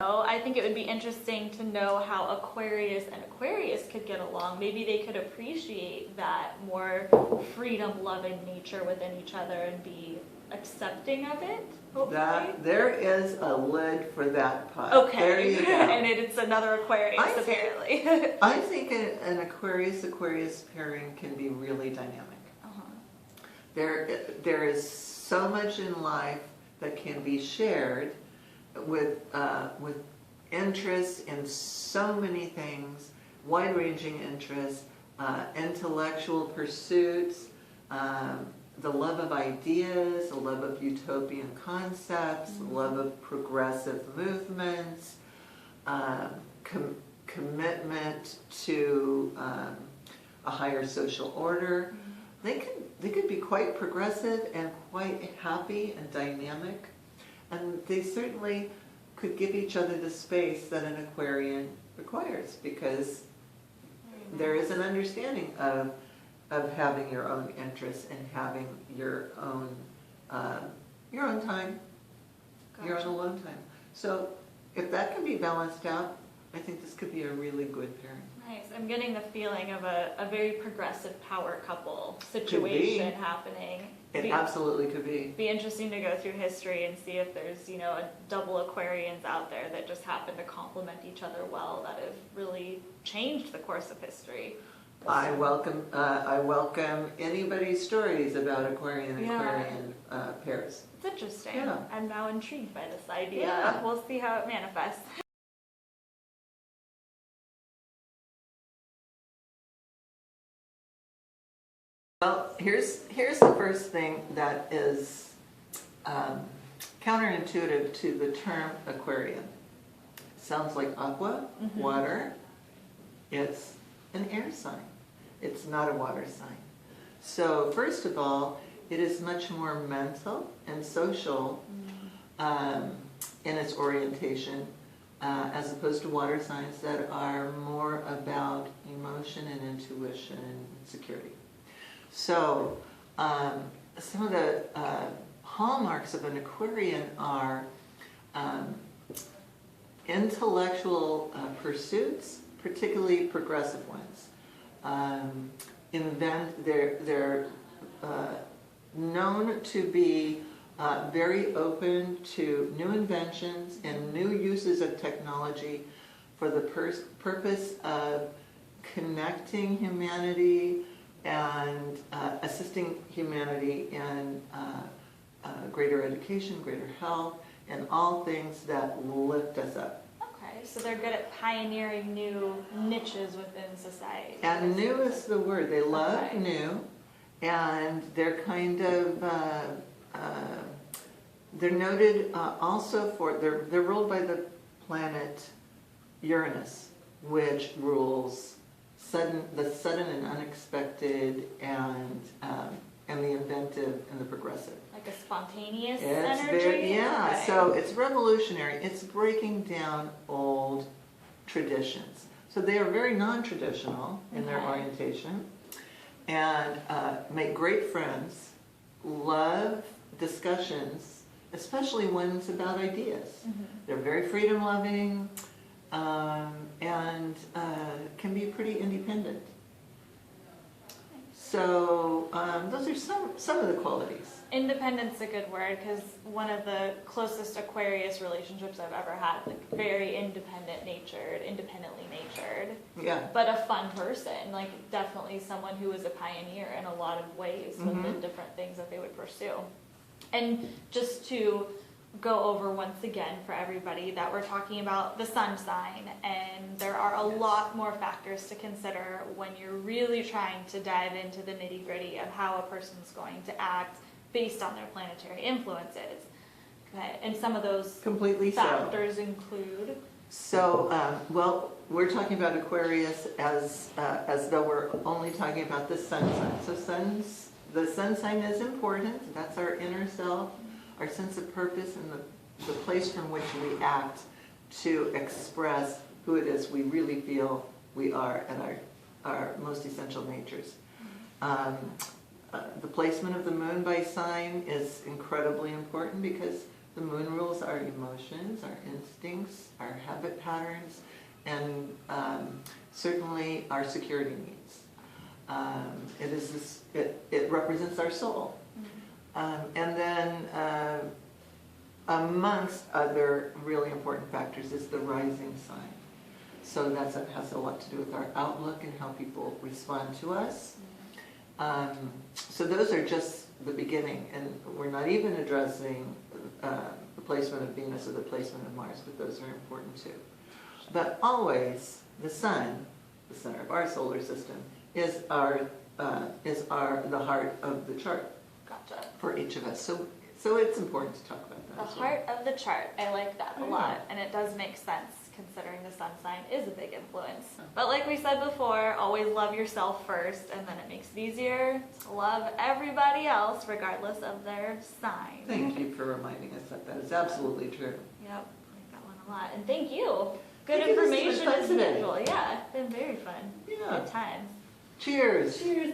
I think it would be interesting to know how Aquarius and Aquarius could get along. Maybe they could appreciate that more freedom-loving nature within each other and be accepting of it, hopefully. There is a lid for that pot. Okay. There you go. And it's another Aquarius, apparently. I think an Aquarius pairing can be really dynamic. There is so much in life that can be shared with interests in so many things, wide-ranging interests, intellectual pursuits, the love of ideas, the love of utopian concepts, the love of progressive movements, commitment to a higher social order. They could be quite progressive and quite happy and dynamic, and they certainly could give each other the space that an Aquarian requires, because there is an understanding of having your own interests and having your own time, your own alone time. So if that can be balanced out, I think this could be a really good pairing. Nice. I'm getting the feeling of a very progressive power couple situation happening. It absolutely could be. Be interesting to go through history and see if there's, a double Aquarians out there that just happen to complement each other well, that have really changed the course of history. I welcome anybody's stories about Aquarian pairs. It's interesting. Yeah. I'm now intrigued by this idea. Yeah. We'll see how it manifests. Well, here's the first thing that is counterintuitive to the term Aquarian. Sounds like aqua, water. It's an air sign. It's not a water sign. So first of all, it is much more mental and social in its orientation, as opposed to water signs that are more about emotion and intuition and security. So some of the hallmarks of an Aquarian are intellectual pursuits, particularly progressive ones. They're known to be very open to new inventions and new uses of technology for the purpose of connecting humanity and assisting humanity in greater education, greater health, and all things that lift us up. Okay, so they're good at pioneering new niches within society. And new is the word. They love new, and they're kind of, they're noted also for, they're ruled by the planet Uranus, which rules the sudden and unexpected, and the inventive and the progressive. Like a spontaneous It's energy? So it's revolutionary. It's breaking down old traditions. So they are very non-traditional in their orientation, and make great friends, love discussions, especially when it's about ideas. They're very freedom-loving, and can be pretty independent. So those are some of the qualities. Independent's a good word, because one of the closest Aquarius relationships I've ever had, like very independently natured. Yeah. But a fun person, like definitely someone who is a pioneer in a lot of ways within different things that they would pursue. And just to go over once again for everybody that we're talking about the sun sign, and there are a lot more factors to consider when you're really trying to dive into the nitty-gritty of how a person's going to act based on their planetary influences. Okay. And some of those factors include. So, well, we're talking about Aquarius as though we're only talking about the sun sign. So the sun sign is important. That's our inner self, our sense of purpose, and the place from which we act to express who it is we really feel we are and our most essential natures. The placement of the moon by sign is incredibly important, because The moon rules our emotions, our instincts, our habit patterns, and certainly our security needs. It represents our soul. And then amongst other really important factors is the rising sign. So that has a lot to do with our outlook and how people respond to us. So those are just the beginning, and we're not even addressing the placement of Venus or the placement of Mars, but those are important too. But always, the sun, the center of our solar system, is the heart of the chart. Gotcha. For each of us. So it's important to talk about that. The heart of the chart. I like that a lot. And it does make sense considering the sun sign is a big influence. But like we said before, always love yourself first, and then it makes it easier to love everybody else regardless of their sign. Thank you for reminding us that that is absolutely true. Yep, I like that one a lot. And thank you. Good Thank you, this has information been fun as today. usual. Yeah, it's been very fun. Yeah. Good times. Cheers. Cheers.